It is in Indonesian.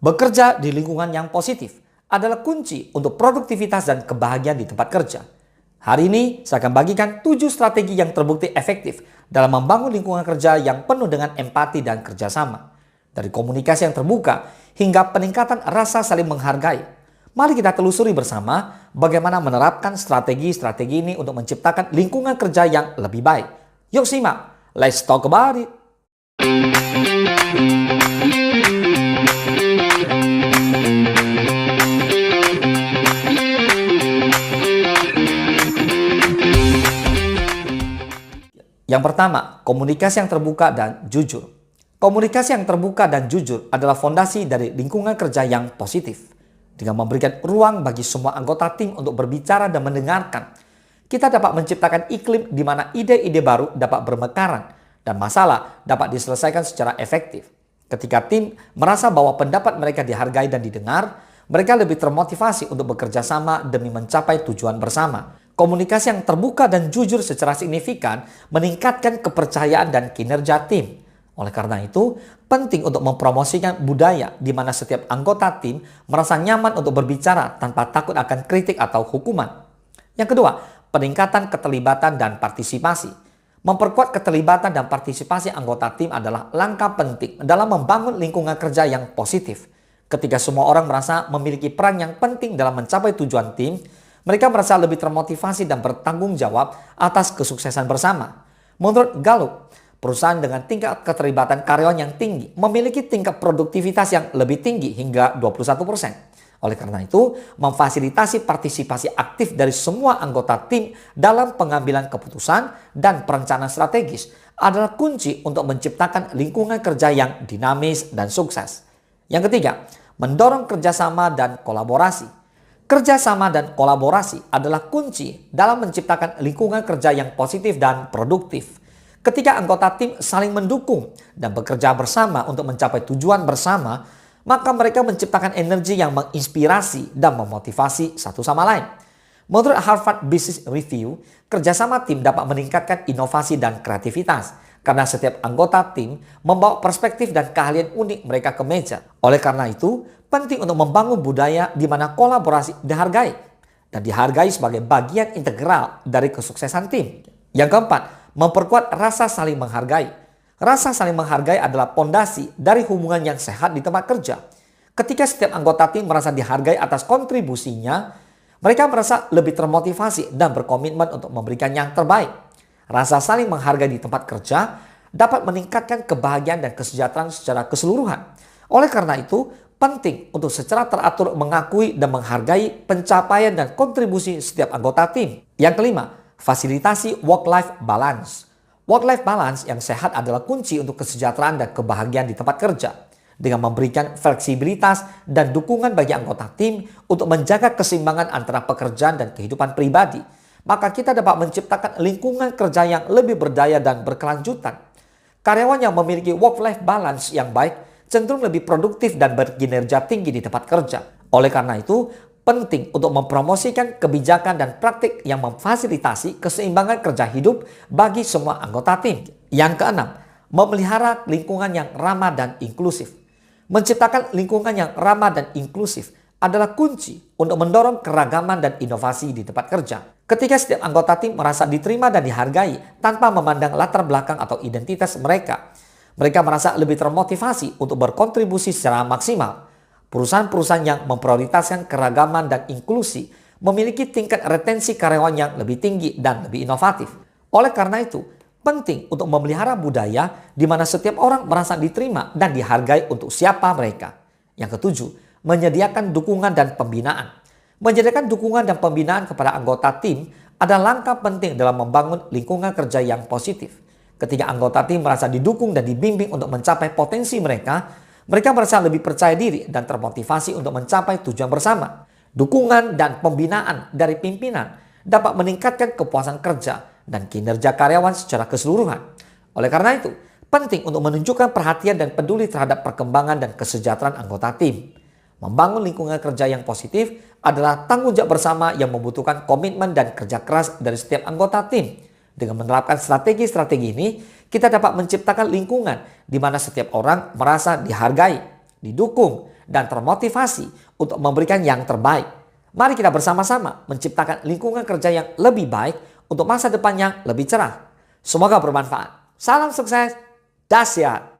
Bekerja di lingkungan yang positif adalah kunci untuk produktivitas dan kebahagiaan di tempat kerja. Hari ini saya akan bagikan 7 strategi yang terbukti efektif dalam membangun lingkungan kerja yang penuh dengan empati dan kerjasama. Dari komunikasi yang terbuka hingga peningkatan rasa saling menghargai. Mari kita telusuri bersama bagaimana menerapkan strategi-strategi ini untuk menciptakan lingkungan kerja yang lebih baik. Yuk simak, let's talk about it. Yang pertama, komunikasi yang terbuka dan jujur. Komunikasi yang terbuka dan jujur adalah fondasi dari lingkungan kerja yang positif. Dengan memberikan ruang bagi semua anggota tim untuk berbicara dan mendengarkan, kita dapat menciptakan iklim di mana ide-ide baru dapat bermekaran dan masalah dapat diselesaikan secara efektif. Ketika tim merasa bahwa pendapat mereka dihargai dan didengar, mereka lebih termotivasi untuk bekerja sama demi mencapai tujuan bersama. Komunikasi yang terbuka dan jujur secara signifikan meningkatkan kepercayaan dan kinerja tim. Oleh karena itu, penting untuk mempromosikan budaya di mana setiap anggota tim merasa nyaman untuk berbicara tanpa takut akan kritik atau hukuman. Yang kedua, peningkatan keterlibatan dan partisipasi. Memperkuat keterlibatan dan partisipasi anggota tim adalah langkah penting dalam membangun lingkungan kerja yang positif. Ketika semua orang merasa memiliki peran yang penting dalam mencapai tujuan tim, mereka merasa lebih termotivasi dan bertanggung jawab atas kesuksesan bersama. Menurut Gallup, perusahaan dengan tingkat keterlibatan karyawan yang tinggi memiliki tingkat produktivitas yang lebih tinggi hingga 21%. Oleh karena itu, memfasilitasi partisipasi aktif dari semua anggota tim dalam pengambilan keputusan dan perencanaan strategis adalah kunci untuk menciptakan lingkungan kerja yang dinamis dan sukses. Yang ketiga, mendorong kerjasama dan kolaborasi. Kerjasama dan kolaborasi adalah kunci dalam menciptakan lingkungan kerja yang positif dan produktif. Ketika anggota tim saling mendukung dan bekerja bersama untuk mencapai tujuan bersama, maka mereka menciptakan energi yang menginspirasi dan memotivasi satu sama lain. Menurut Harvard Business Review, kerjasama tim dapat meningkatkan inovasi dan kreativitas karena setiap anggota tim membawa perspektif dan keahlian unik mereka ke meja. Oleh karena itu, penting untuk membangun budaya di mana kolaborasi dihargai dan dihargai sebagai bagian integral dari kesuksesan tim. Yang keempat, memperkuat rasa saling menghargai. Rasa saling menghargai adalah pondasi dari hubungan yang sehat di tempat kerja. Ketika setiap anggota tim merasa dihargai atas kontribusinya, mereka merasa lebih termotivasi dan berkomitmen untuk memberikan yang terbaik. Rasa saling menghargai di tempat kerja dapat meningkatkan kebahagiaan dan kesejahteraan secara keseluruhan. Oleh karena itu, penting untuk secara teratur mengakui dan menghargai pencapaian dan kontribusi setiap anggota tim. Yang kelima, fasilitasi work-life balance. Work-life balance yang sehat adalah kunci untuk kesejahteraan dan kebahagiaan di tempat kerja. Dengan memberikan fleksibilitas dan dukungan bagi anggota tim untuk menjaga keseimbangan antara pekerjaan dan kehidupan pribadi, maka kita dapat menciptakan lingkungan kerja yang lebih berdaya dan berkelanjutan. Karyawan yang memiliki work-life balance yang baik cenderung lebih produktif dan berkinerja tinggi di tempat kerja. Oleh karena itu, penting untuk mempromosikan kebijakan dan praktik yang memfasilitasi keseimbangan kerja hidup bagi semua anggota tim. Yang keenam, memelihara lingkungan yang ramah dan inklusif. Menciptakan lingkungan yang ramah dan inklusif adalah kunci untuk mendorong keragaman dan inovasi di tempat kerja. Ketika setiap anggota tim merasa diterima dan dihargai tanpa memandang latar belakang atau identitas mereka, mereka merasa lebih termotivasi untuk berkontribusi secara maksimal. Perusahaan-perusahaan yang memprioritaskan keragaman dan inklusi memiliki tingkat retensi karyawan yang lebih tinggi dan lebih inovatif. Oleh karena itu, penting untuk memelihara budaya di mana setiap orang merasa diterima dan dihargai untuk siapa mereka. Yang ketujuh, menyediakan dukungan dan pembinaan. Menyediakan dukungan dan pembinaan kepada anggota tim adalah langkah penting dalam membangun lingkungan kerja yang positif. Ketika anggota tim merasa didukung dan dibimbing untuk mencapai potensi mereka, mereka merasa lebih percaya diri dan termotivasi untuk mencapai tujuan bersama. Dukungan dan pembinaan dari pimpinan dapat meningkatkan kepuasan kerja dan kinerja karyawan secara keseluruhan. Oleh karena itu, penting untuk menunjukkan perhatian dan peduli terhadap perkembangan dan kesejahteraan anggota tim. Membangun lingkungan kerja yang positif adalah tanggung jawab bersama yang membutuhkan komitmen dan kerja keras dari setiap anggota tim. Dengan menerapkan strategi-strategi ini, kita dapat menciptakan lingkungan di mana setiap orang merasa dihargai, didukung, dan termotivasi untuk memberikan yang terbaik. Mari kita bersama-sama menciptakan lingkungan kerja yang lebih baik untuk masa depan yang lebih cerah. Semoga bermanfaat. Salam sukses, dahsyat.